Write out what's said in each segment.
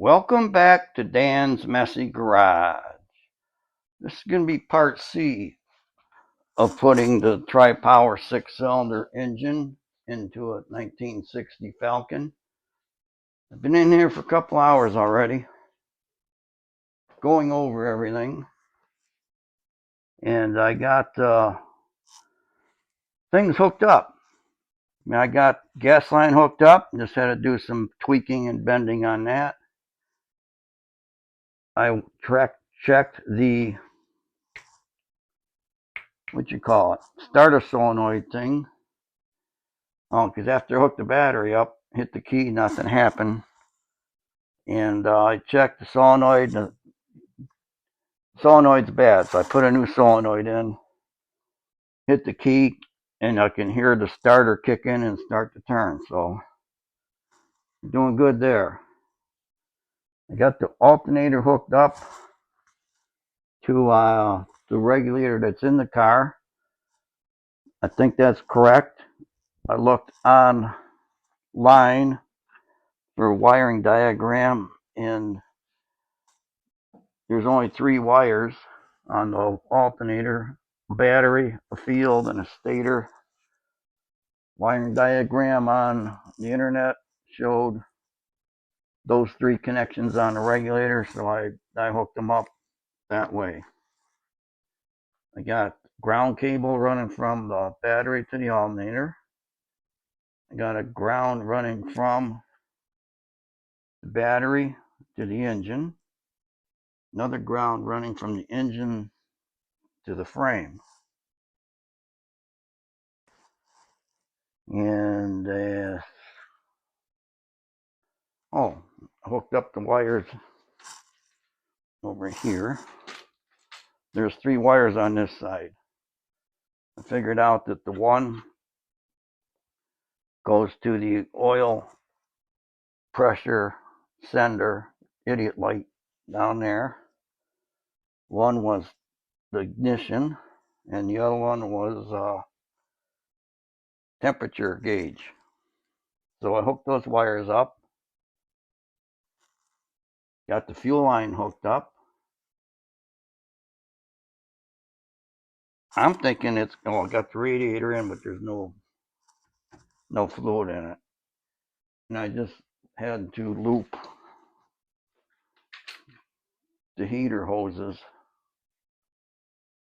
Welcome back to Dan's Messy Garage. This is going to be part C of putting the Tri-Power 6-cylinder engine into a 1960 Falcon. I've been in here for a couple hours already, going over everything, and I got things hooked up. I got gas line hooked up, just had to do some tweaking and bending on that. I checked the starter solenoid thing. Oh, because after I hooked the battery up, hit the key, nothing happened. And I checked the solenoid. The solenoid's bad, so I put a new solenoid in, hit the key, and I can hear the starter kick in and start to turn. So I'm doing good there. I got the alternator hooked up to the regulator that's in the car. I think that's correct. I looked online for a wiring diagram, and there's only 3 wires on the alternator: a battery, a field, and a stator. Wiring diagram on the internet showed those 3 connections on the regulator, so I hooked them up that way. I got ground cable running from the battery to the alternator. I got a ground running from the battery to the engine. Another ground running from the engine to the frame. And I hooked up the wires over here. There's 3 wires on this side. I figured out that the one goes to the oil pressure sender idiot light down there. One was the ignition, and the other one was temperature gauge. So I hooked those wires up. Got the fuel line hooked up. I'm thinking I got the radiator in, but there's no fluid in it. And I just had to loop the heater hoses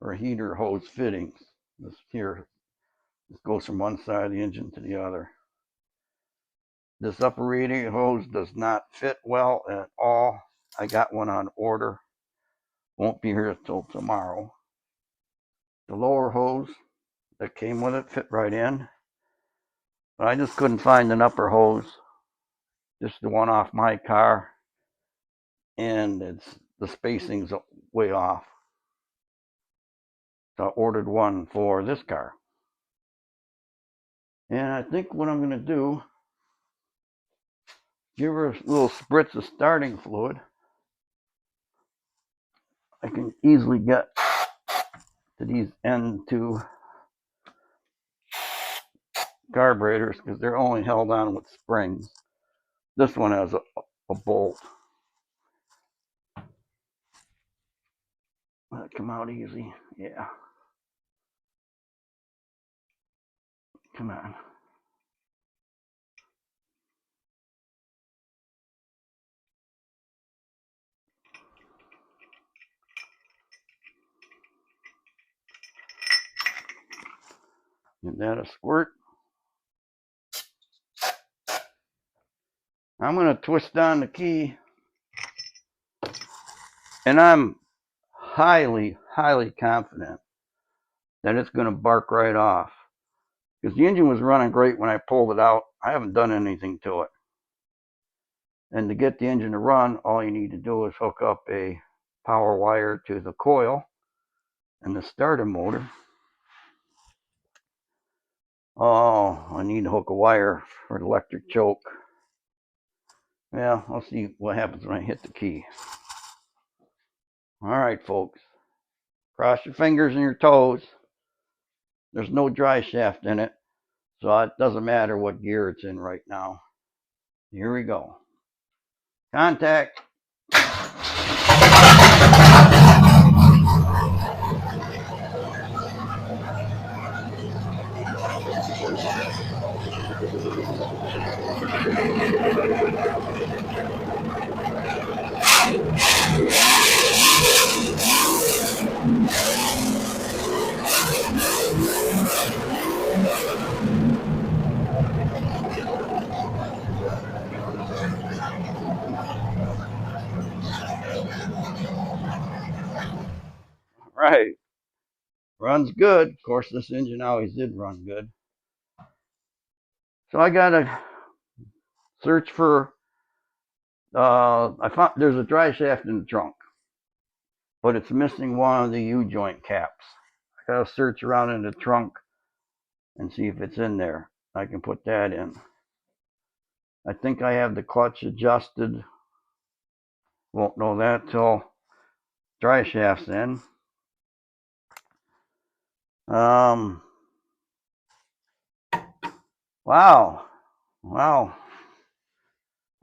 or heater hose fittings. This goes from one side of the engine to the other. This upper radiator hose does not fit well at all. I got one on order. Won't be here till tomorrow. The lower hose that came with it fit right in, but I just couldn't find an upper hose, just the one off my car, and the spacing's way off. So I ordered one for this car. And I think what I'm going to do, give her a little spritz of starting fluid. I can easily get to these N2 carburetors because they're only held on with springs. This one has a bolt. Will it come out easy? Yeah. Come on. Give that a squirt. I'm going to twist down the key, and I'm highly, highly confident that it's going to bark right off, because the engine was running great when I pulled it out. I haven't done anything to it. And to get the engine to run, all you need to do is hook up a power wire to the coil and the starter motor. Oh, I need to hook a wire for the electric choke. Yeah, I'll see what happens when I hit the key. All right, folks. Cross your fingers and your toes. There's no dry shaft in it, so it doesn't matter what gear it's in right now. Here we go. Contact. Right. Runs good. Of course, this engine always did run good. So I gotta search for. I found there's a dry shaft in the trunk, but it's missing one of the U-joint caps. I gotta search around in the trunk and see if it's in there. I can put that in. I think I have the clutch adjusted. Won't know that till dry shaft's in. Wow.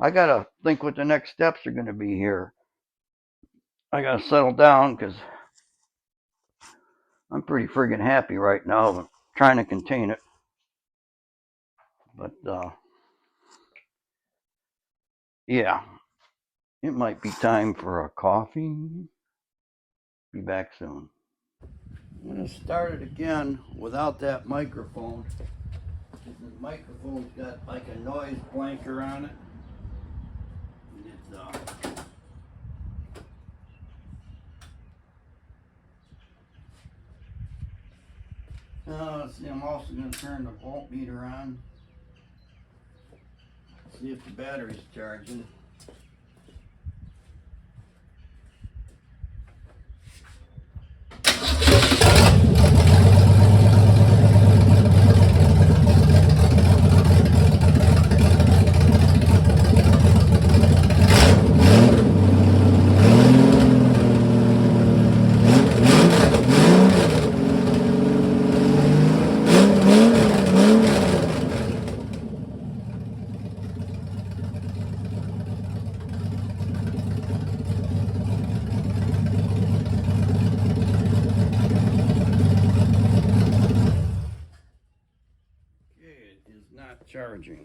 I gotta think what the next steps are gonna be here. I gotta settle down because I'm pretty friggin' happy right now. I'm trying to contain it. But yeah, it might be time for a coffee. Be back soon. I'm gonna start it again without that microphone. The microphone's got like a noise blanker on it. And it's see, I'm also gonna turn the voltmeter on. See if the battery's charging. Charging.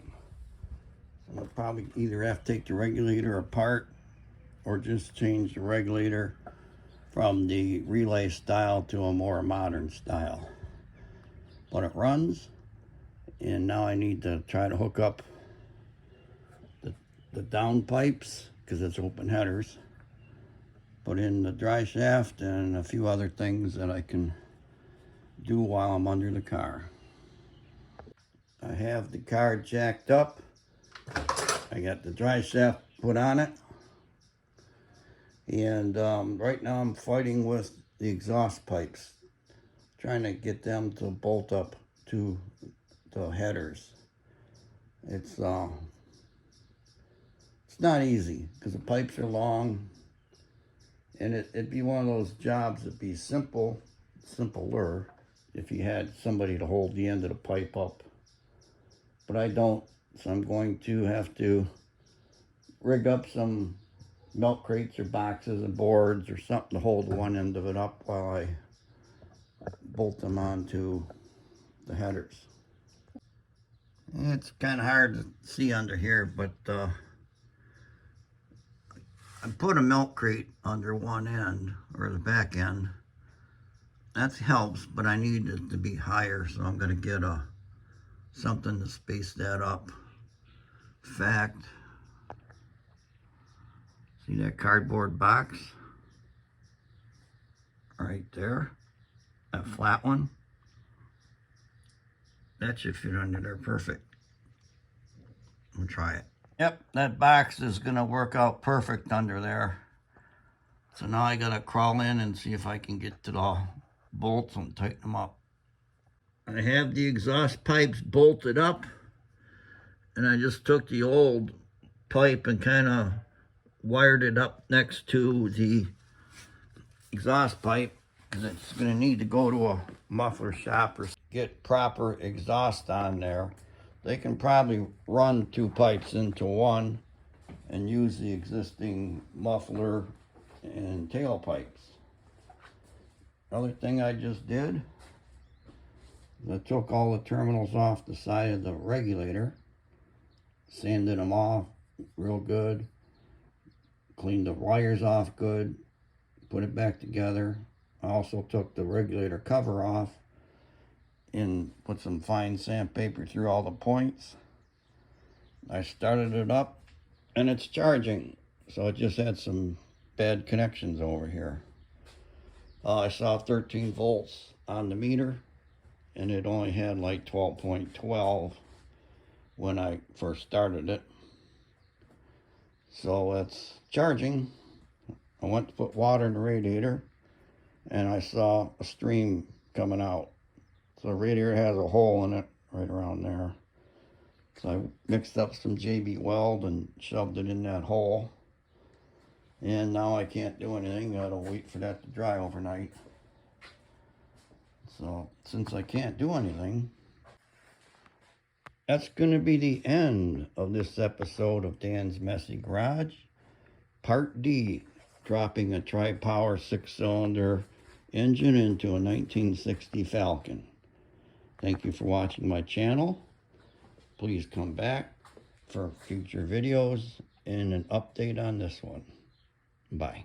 So I'll probably either have to take the regulator apart or just change the regulator from the relay style to a more modern style. But it runs, and now I need to try to hook up the down pipes because it's open headers. Put in the dry shaft and a few other things that I can do while I'm under the car. I have the car jacked up. I got the dry shaft put on it. And right now I'm fighting with the exhaust pipes, trying to get them to bolt up to the headers. It's not easy because the pipes are long, and it'd be one of those jobs that'd be simpler if you had somebody to hold the end of the pipe up. But I don't, so I'm going to have to rig up some milk crates or boxes and boards or something to hold one end of it up while I bolt them onto the headers. It's kind of hard to see under here, but I put a milk crate under one end, or the back end. That helps, but I need it to be higher, so I'm going to get something to space that up. In fact, see that cardboard box right there? That flat one? That should fit under there perfect. We'll try it. Yep, that box is going to work out perfect under there. So now I got to crawl in and see if I can get to the bolts and tighten them up. I have the exhaust pipes bolted up, and I just took the old pipe and kind of wired it up next to the exhaust pipe, because it's going to need to go to a muffler shop or get proper exhaust on there. They can probably run two pipes into one and use the existing muffler and tailpipes. Other thing I just did, I took all the terminals off the side of the regulator, sanded them off real good, cleaned the wires off good, put it back together. I also took the regulator cover off and put some fine sandpaper through all the points. I started it up and it's charging, so it just had some bad connections over here. I saw 13 volts on the meter and it only had like 12.12 when I first started it. So it's charging. I went to put water in the radiator and I saw a stream coming out. So the radiator has a hole in it right around there. So I mixed up some JB Weld and shoved it in that hole. And now I can't do anything. Gotta wait for that to dry overnight. So since I can't do anything, that's gonna be the end of this episode of Dan's Messy Garage. Part D, dropping a Tri-Power 6-cylinder engine into a 1960 Falcon. Thank you for watching my channel. Please come back for future videos and an update on this one. Bye.